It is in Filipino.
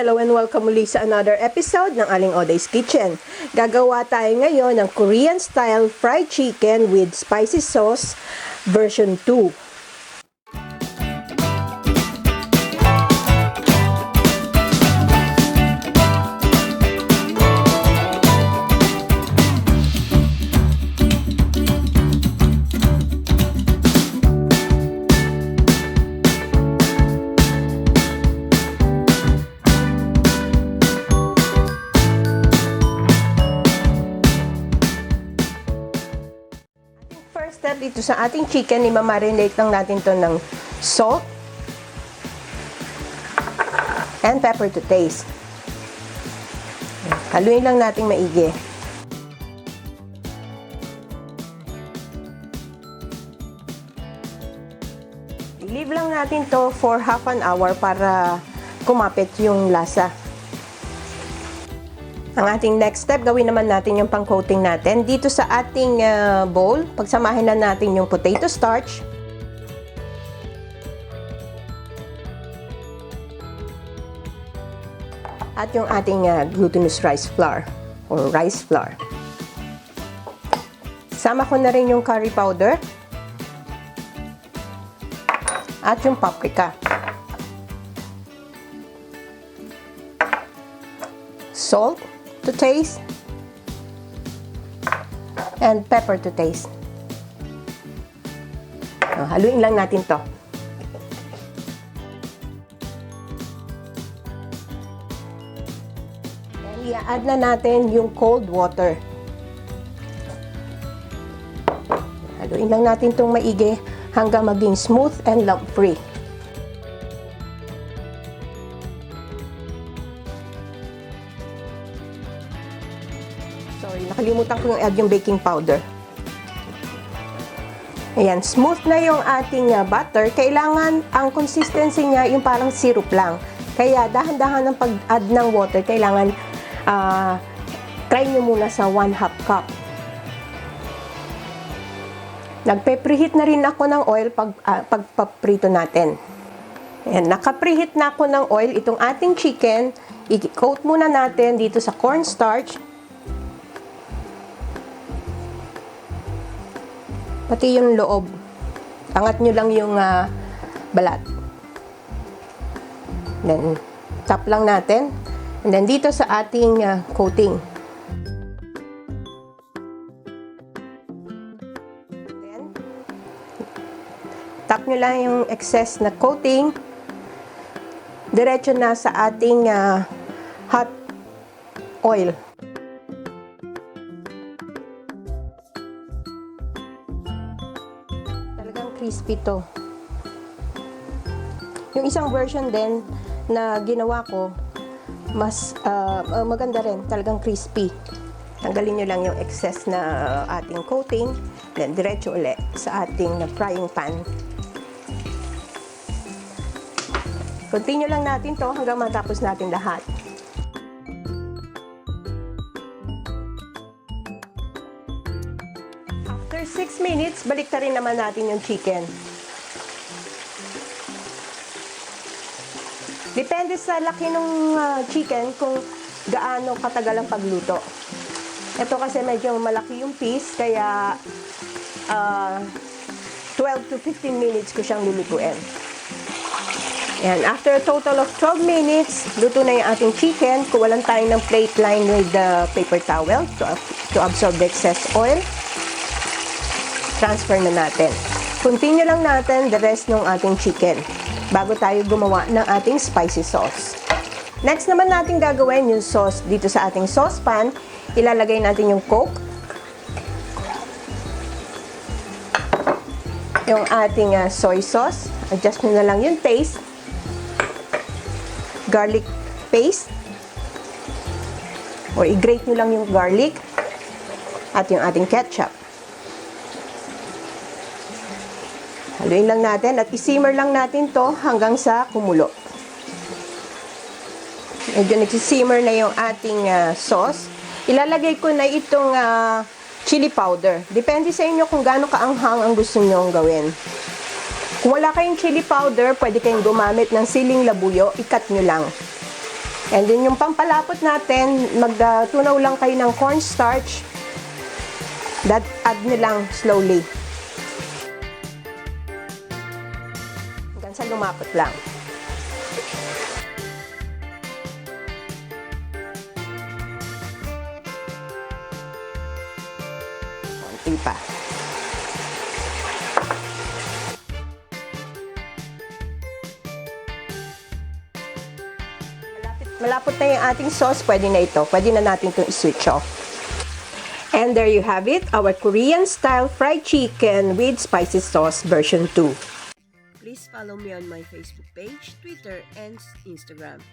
Hello and welcome muli sa another episode ng Aling Oday's Kitchen. Gagawa tayo ngayon ng Korean style fried chicken with spicy sauce version 2. Step dito sa ating chicken, i-marinate lang natin to ng salt and pepper to taste. Haluin lang natin maigi. I-leave lang natin to for half an hour para kumapit yung lasa. Ang ating next step, gawin naman natin yung pang-coating natin. Dito sa ating bowl, pagsamahin na natin yung potato starch. At yung ating glutinous rice flour or rice flour. Sama ko na rin yung curry powder. At yung paprika. Salt to taste and pepper to taste. Haluin lang natin to. And i-add na natin yung cold water. Haluin lang natin tong maigi hanggang maging smooth and lump-free. Sorry, nakalimutan ko yung add yung baking powder. Ayan, smooth na yung ating butter. Kailangan, ang consistency niya, yung parang syrup lang. Kaya, dahan-dahan ng pag-add ng water, kailangan try nyo muna sa 1/2 cup. Nagpe-preheat na rin ako ng oil pagpaprito natin. Ayan, naka-preheat na ako ng oil. Itong ating chicken, i-coat muna natin dito sa cornstarch. Pati yung loob. Angat nyo lang yung balat. Then, tap lang natin. And then, dito sa ating coating. Then, tap nyo lang yung excess na coating. Diretso na sa ating hot oil. Crispy to. Yung isang version din na ginawa ko, mas maganda rin, talagang crispy. Tanggalin nyo lang yung excess na ating coating, then diretso ulit sa ating frying pan. Continue lang natin to hanggang matapos natin lahat. After 6 minutes, balik na rin naman natin yung chicken. Depende sa laki ng chicken kung gaano katagal ang pagluto. Ito kasi medyo malaki yung piece, kaya 12 to 15 minutes ko siyang lulutuin. And after a total of 12 minutes, luto na yung ating chicken. Kuwalan tayo ng plate line with the paper towel to absorb the excess oil. Transfer na natin. Continue lang natin the rest ng ating chicken bago tayo gumawa ng ating spicy sauce. Next naman natin gagawin yung sauce dito sa ating saucepan. Ilalagay natin yung Coke, yung ating soy sauce, adjust nyo na lang yung taste, garlic paste, or i-grate nyo lang yung garlic, at yung ating ketchup. Haluin lang natin at i-simmer lang natin to hanggang sa kumulo. Medyo nagsisimmer na yung ating sauce. Ilalagay ko na itong chili powder. Depende sa inyo kung gaano kaanghang ang gusto nyo gawin. Kung wala kayong chili powder, pwede kayong gumamit ng siling labuyo, ikat nyo lang. And then yung pampalapot natin, magtunaw lang kayo ng cornstarch. Add nyo lang slowly. Hanggang sa lumapot lang. Konti pa. Malapot na yung ating sauce, pwede na ito. Pwede na natin itong i-switch off. And there you have it, our Korean-style fried chicken with spicy sauce version 2. Please follow me on my Facebook page, Twitter, and Instagram.